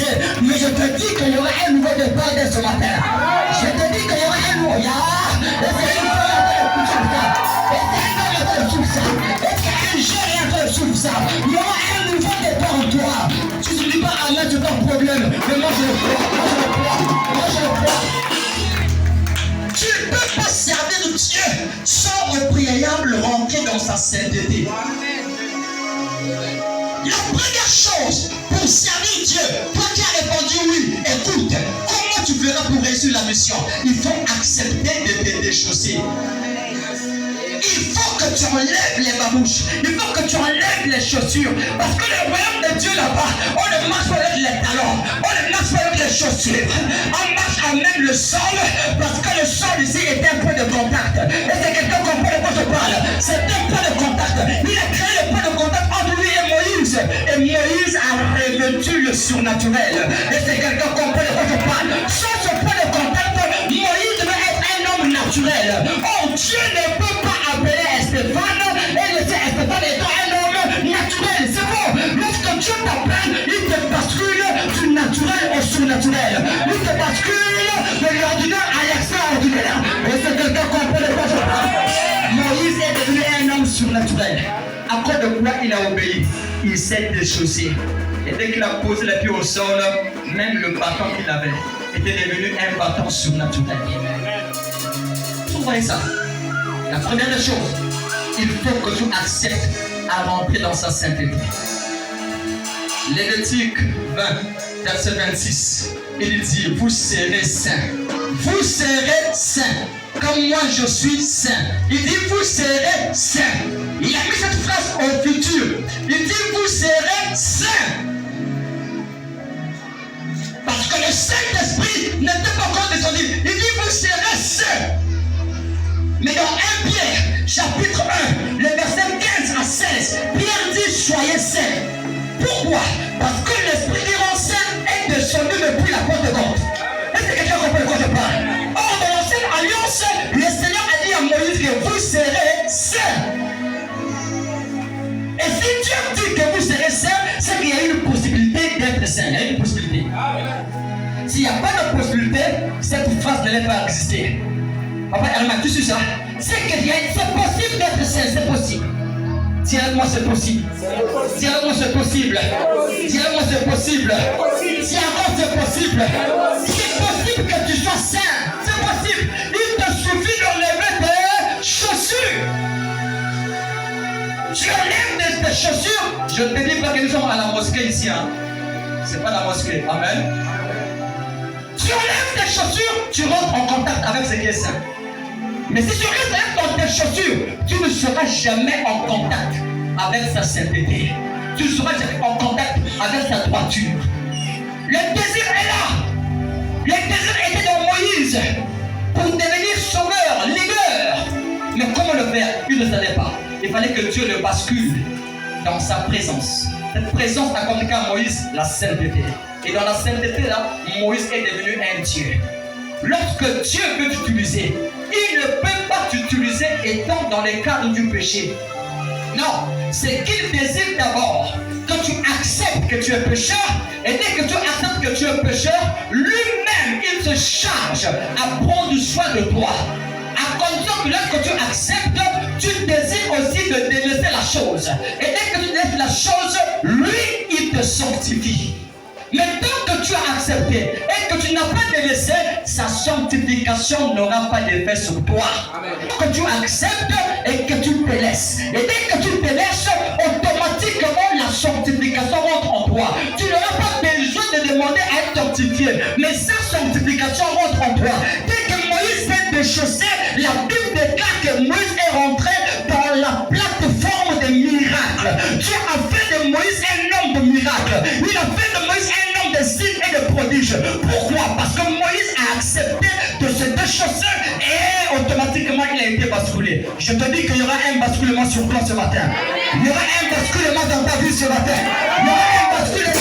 chaussées. Mais je te dis qu'il y aura un nouveau départ dès ce matin. Je te dis qu'il y aura un nouveau. Et c'est une il y aura un nouveau départ en toi. Tu ne dis pas à mettre ton problème. Mais moi je le crois. Tu ne peux pas servir Dieu sans au préalable rentrer dans sa sainteté. La première chose pour servir Dieu, toi qui as répondu oui, écoute, comment tu feras pour réussir la mission? Il faut accepter de te déchausser. Il faut que tu enlèves les babouches. Il faut que tu enlèves les chaussures. Parce que le royaume de Dieu là-bas, on ne marche pas avec les talons. On ne marche pas avec les chaussures. On marche à même le sol. Parce que le sol ici est un point de contact. Et c'est quelqu'un qui comprend de quoi je parle. C'est un point de contact. Il a créé le point de contact entre lui et Moïse. Et Moïse a revêtu le surnaturel. Et c'est quelqu'un qui comprend de quoi je parle. Sans ce point de contact, Moïse devait être un homme naturel. Oh, Dieu ne peut pas appeler Stéphane et laisser Stéphane étant un homme naturel. C'est bon. Lorsque Dieu t'appelle, il te bascule du naturel au surnaturel. Il te bascule de l'ordinaire à l'extraordinaire. Et c'est quelqu'un qu'on peut le faire. Moïse est devenu un homme surnaturel. À cause de quoi il a obéi? Il s'est déchaussé. Et dès qu'il a posé les pieds au sol, même le bâton qu'il avait était devenu un bâton surnaturel. Vous voyez ça? La première des choses, il faut que tu acceptes à rentrer dans sa sainteté. Lévitique 20, verset 26, il dit, vous serez saints. Vous serez saints, comme moi je suis saint. Il dit, vous serez saints. Il a mis cette phrase au futur. Il dit, vous serez saints. Parce que le Saint-Esprit n'était pas encore descendu. Il dit, vous serez saints. Mais dans 1 Pierre, chapitre 1, le verset 15 à 16, Pierre dit, soyez saints. Pourquoi? Parce que l'Esprit qui rend saint est descendu depuis la Pentecôte. Est-ce que quelqu'un comprend de quoi je parle? Or, dans l'ancienne alliance, le Seigneur a dit à Moïse que vous serez saints. Et si Dieu dit que vous serez saints, c'est qu'il y a une possibilité d'être saint. Il y a une possibilité. S'il n'y a pas de possibilité, cette phrase n'allait pas exister. Papa Herman, tu sais ça? C'est possible d'être saint, c'est possible. Dis avec moi, c'est possible. Dis avec moi, c'est possible. Dis avec moi, c'est possible. Dis avec moi, c'est possible. C'est possible que tu sois saint. C'est possible. Il te suffit d'enlever tes chaussures. Tu enlèves tes chaussures. Je ne te dis pas que nous sommes à la mosquée ici. Hein. C'est pas la mosquée. Amen. Tu enlèves tes chaussures, tu rentres en contact avec ce qui est saint. Mais si tu restes dans tes chaussures, tu ne seras jamais en contact avec sa sainteté. Tu ne seras jamais en contact avec sa droiture. Le désir est là. Le désir était dans Moïse pour devenir sauveur, leader. Mais comment le faire? Il ne savait pas. Il fallait que Dieu le bascule dans sa présence. Cette présence a communiqué à Moïse la sainteté. Et dans la sainteté là, Moïse est devenu un Dieu. Lorsque Dieu veut t'utiliser, il ne peut pas t'utiliser étant dans les cadres du péché. Non, c'est qu'il désire d'abord que tu acceptes que tu es pécheur. Et dès que tu acceptes que tu es pécheur, lui-même, il se charge à prendre soin de toi. À condition que lorsque tu acceptes, tu désires aussi de délaisser la chose. Et dès que tu délaisses la chose, lui, il te sanctifie. Mais tant que tu as accepté et que tu n'as pas délaissé, sa sanctification n'aura pas d'effet sur toi. Amen. Que tu acceptes et que tu te laisses. Et dès que tu te laisses, automatiquement la sanctification rentre en toi. Tu n'auras pas besoin de demander à être sanctifié. Mais sa sanctification rentre en toi. Dès que Moïse s'est déchaussé, la Bible déclare que Moïse est rentré dans la plateforme des miracles. Dieu a fait de Moïse un homme de miracles. Il a fait de Moïse un homme de signes et de prodiges. Pourquoi? Parce que Moïse a accepté de se déchausser et automatiquement il a été basculé. Je te dis qu'il y aura un basculement sur toi ce matin. Il y aura un basculement dans ta vie ce matin. Il y aura un basculement